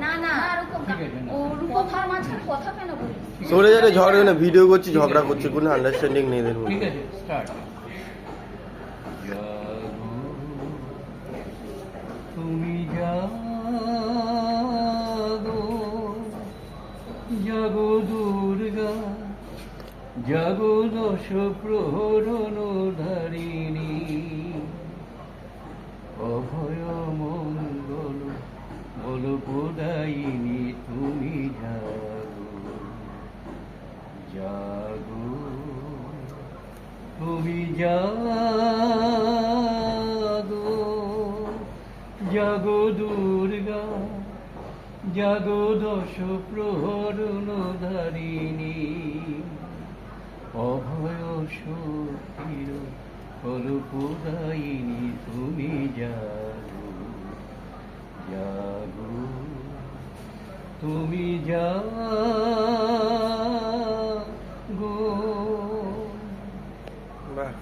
না না ওর কথার মাঝখানে কথা কেন বলিস? সরে যারে ঝগড়া না, ভিডিও করছি, ঝগড়া করছি, কোনো আন্ডারস্ট্যান্ডিং নেই এদের মধ্যে। ঠিক আছে, স্টার্ট। তুমি জাগো, জাগো দুর্গা, জাগো দশ প্রহরণ ধারিণী, অভয় মঙ্গল বল প্রদায়িনী, তুমি জাগো, জাগো, তুমি জাগো, জাগো দুর্গা, জাগো দশ প্রহরণ ধারিণী, অভয় শক্তির ফলপ্রদায়িনী, তুমি জাগো, জাগো, তুমি জাগো। বাহ।